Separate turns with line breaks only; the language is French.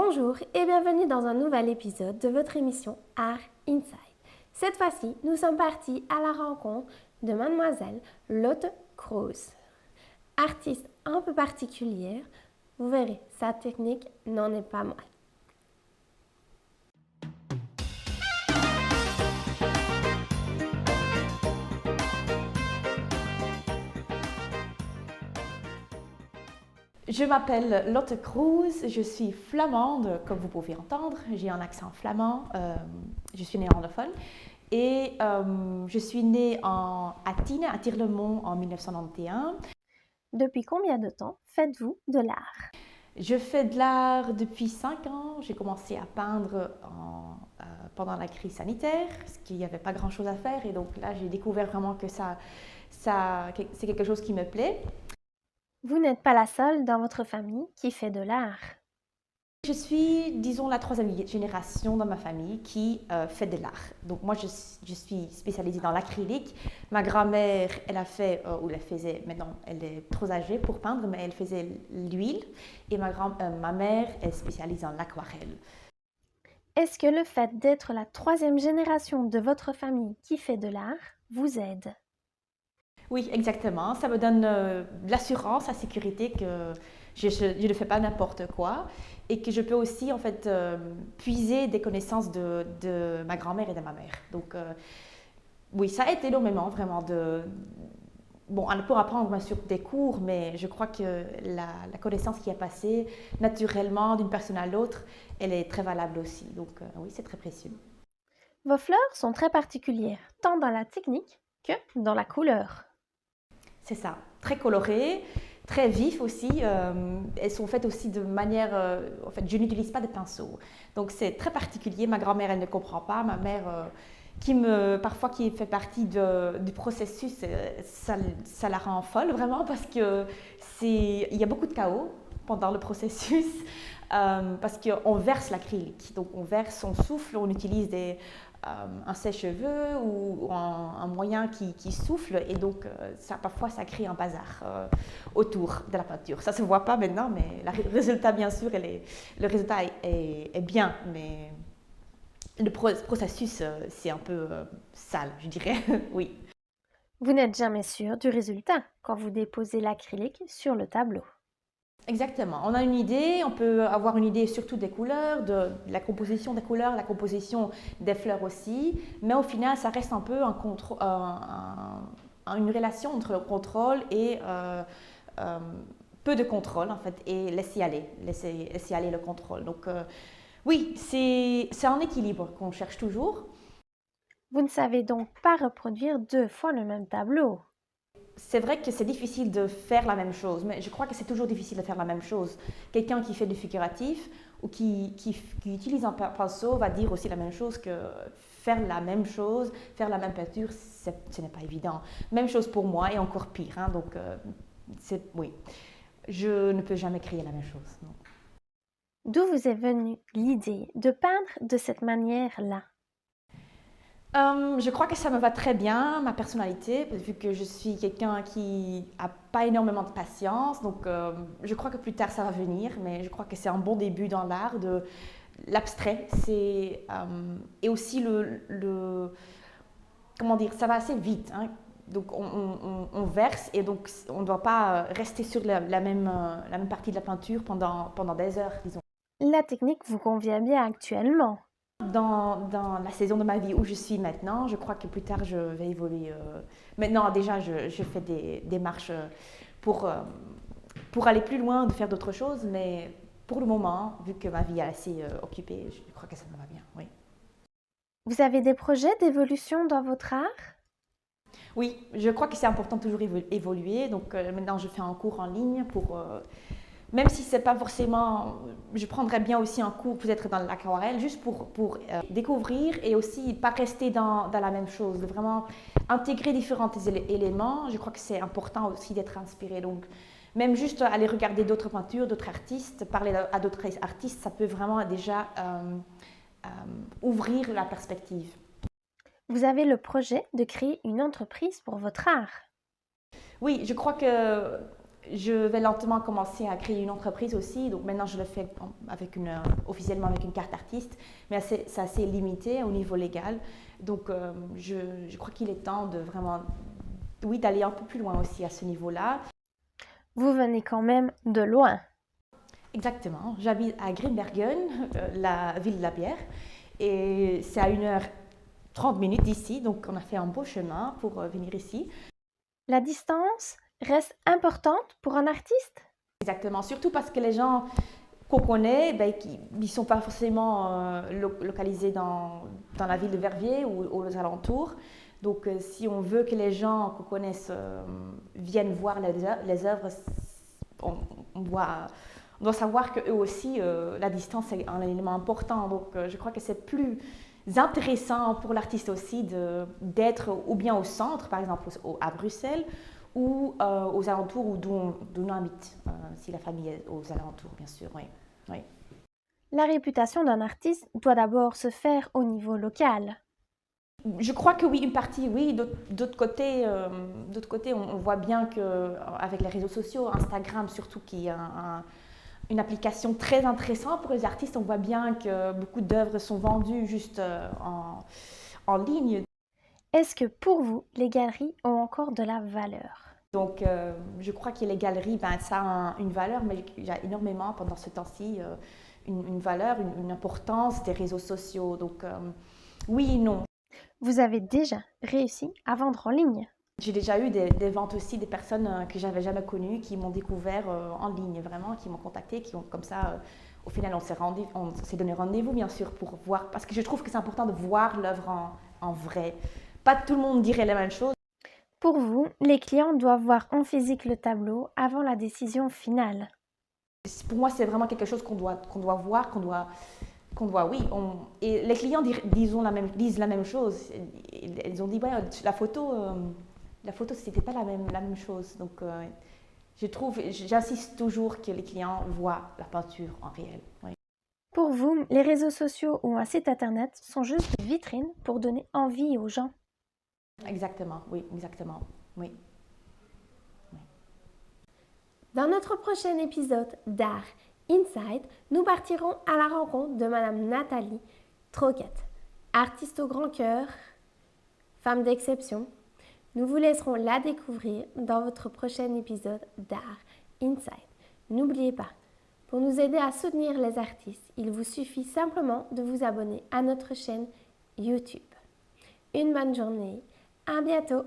Bonjour et bienvenue dans un nouvel épisode de votre émission Art Inside. Cette fois-ci, nous sommes partis à la rencontre de mademoiselle Lotte Kroes. Artiste un peu particulière, vous verrez, sa technique n'en est pas moins.
Je m'appelle Lotte Kroes, je suis flamande, comme vous pouvez entendre. J'ai un accent flamand, je suis néerlandophone. Et je suis née à Tiene, à Tirlemont, en 1991.
Depuis combien de temps faites-vous de l'art?
Je fais de l'art depuis 5 ans. J'ai commencé à peindre pendant la crise sanitaire, parce qu'il n'y avait pas grand-chose à faire. Et donc là, j'ai découvert vraiment que c'est quelque chose qui me plaît.
Vous n'êtes pas la seule dans votre famille qui fait de l'art.
Je suis, disons, la troisième génération dans ma famille qui fait de l'art. Donc moi, je suis spécialisée dans l'acrylique. Ma grand-mère, elle a fait, ou elle faisait, maintenant elle est trop âgée pour peindre, mais elle faisait l'huile. Et ma mère est spécialisée en l'aquarelle.
Est-ce que le fait d'être la troisième génération de votre famille qui fait de l'art vous aide?
Oui, exactement. Ça me donne de l'assurance, la sécurité que je ne fais pas n'importe quoi et que je peux aussi en fait puiser des connaissances de ma grand-mère et de ma mère. Donc oui, ça aide énormément vraiment bon, pour apprendre bien sûr des cours, mais je crois que la connaissance qui est passée naturellement d'une personne à l'autre, elle est très valable aussi. Donc oui, c'est très précieux.
Vos fleurs sont très particulières, tant dans la technique que dans la couleur.
C'est ça, très colorées, très vifs aussi. Elles sont faites aussi de manière... en fait, je n'utilise pas de pinceau. Donc c'est très particulier. Ma grand-mère, elle ne comprend pas. Ma mère, parfois qui fait partie du processus, ça la rend folle vraiment parce que il y a beaucoup de chaos pendant le processus. Parce qu'on verse l'acrylique, donc on verse, on souffle, on utilise un sèche-cheveux ou un moyen qui souffle et donc parfois ça crée un bazar autour de la peinture. Ça ne se voit pas maintenant, mais le résultat bien sûr, le résultat est bien, mais le processus c'est un peu sale, je dirais, oui.
Vous n'êtes jamais sûr du résultat quand vous déposez l'acrylique sur le tableau.
Exactement. On a une idée, on peut avoir une idée surtout des couleurs, de la composition des couleurs, la composition des fleurs aussi, mais au final, ça reste un peu une relation entre le contrôle et peu de contrôle en fait, et laisser aller le contrôle. Donc oui, c'est un équilibre qu'on cherche toujours.
Vous ne savez donc pas reproduire 2 fois le même tableau.
C'est vrai que c'est difficile de faire la même chose, mais je crois que c'est toujours difficile de faire la même chose. Quelqu'un qui fait du figuratif ou qui utilise un pinceau va dire aussi la même chose que faire la même chose, faire la même peinture, ce n'est pas évident. Même chose pour moi et encore pire. Hein, donc, oui, je ne peux jamais créer la même chose. Non.
D'où vous est venue l'idée de peindre de cette manière-là?
Je crois que ça me va très bien, ma personnalité, vu que je suis quelqu'un qui n'a pas énormément de patience. Donc, je crois que plus tard, ça va venir, mais je crois que c'est un bon début dans l'art de l'abstrait. Et aussi comment dire, ça va assez vite. Hein. Donc, on verse et donc on ne doit pas rester sur la même partie de la peinture pendant des heures, disons.
La technique vous convient bien actuellement.
Dans la saison de ma vie où je suis maintenant, je crois que plus tard je vais évoluer. Maintenant, déjà, je fais des démarches pour aller plus loin, de faire d'autres choses, mais pour le moment, vu que ma vie est assez occupée, je crois que ça me va bien. Oui.
Vous avez des projets d'évolution dans votre art?
Oui, je crois que c'est important de toujours évoluer. Donc maintenant, je fais un cours en ligne même si c'est pas forcément, je prendrais bien aussi un cours peut-être dans l'aquarelle, juste pour découvrir et aussi pas rester dans la même chose, de vraiment intégrer différents éléments. Je crois que c'est important aussi d'être inspiré. Donc, même juste aller regarder d'autres peintures, d'autres artistes, parler à d'autres artistes, ça peut vraiment déjà ouvrir la perspective.
Vous avez le projet de créer une entreprise pour votre art.
Oui, je crois que Je vais lentement commencer à créer une entreprise aussi. Donc maintenant, je le fais officiellement avec une carte artiste, mais c'est assez limité au niveau légal. Donc je crois qu'il est temps de vraiment, oui, d'aller un peu plus loin aussi à ce niveau-là.
Vous venez quand même de loin.
Exactement. J'habite à Grimbergen, la ville de la bière, et c'est à 1h30 d'ici. Donc on a fait un beau chemin pour venir ici.
La distance reste importante pour un artiste?
Exactement, surtout parce que les gens qu'on connaît, ben, ils ne sont pas forcément localisés dans la ville de Verviers ou aux alentours. Donc, si on veut que les gens qu'on connaisse viennent voir les œuvres, on doit savoir qu'eux aussi, la distance est un élément important. Donc, je crois que c'est plus intéressant pour l'artiste aussi d'être ou bien au centre, par exemple à Bruxelles, ou aux alentours ou d'où on habite, si la famille est aux alentours, bien sûr, oui. Oui.
La réputation d'un artiste doit d'abord se faire au niveau local.
Je crois que oui, une partie, oui. D'autre côté, on voit bien qu'avec les réseaux sociaux, Instagram surtout, qui est une application très intéressante pour les artistes, on voit bien que beaucoup d'œuvres sont vendues juste en ligne.
Est-ce que pour vous, les galeries ont encore de la valeur?
Donc, je crois que les galeries, ben, ça a une valeur, mais il y a énormément pendant ce temps-ci une valeur, une importance des réseaux sociaux. Donc, oui et non.
Vous avez déjà réussi à vendre en ligne?
J'ai déjà eu des ventes aussi, des personnes que j'avais jamais connues, qui m'ont découvert en ligne, vraiment, qui m'ont contacté, qui ont comme ça, au final, on s'est donné rendez-vous, bien sûr, pour voir, parce que je trouve que c'est important de voir l'œuvre en vrai. Pas tout le monde dirait la même chose.
Pour vous, les clients doivent voir en physique le tableau avant la décision finale.
Pour moi, c'est vraiment quelque chose qu'on doit voir, oui. Et les clients disent la même chose. Ils ont dit, ouais, la photo, c'était pas la même chose. Donc, j'insiste toujours que les clients voient la peinture en réel. Oui.
Pour vous, les réseaux sociaux ou un site internet sont juste des vitrines pour donner envie aux gens.
Exactement, oui, exactement, oui.
Dans notre prochain épisode d'Art Inside, nous partirons à la rencontre de Madame Nathalie Troquette, artiste au grand cœur, femme d'exception. Nous vous laisserons la découvrir dans votre prochain épisode d'Art Inside. N'oubliez pas, pour nous aider à soutenir les artistes, il vous suffit simplement de vous abonner à notre chaîne YouTube. Une bonne journée, à bientôt!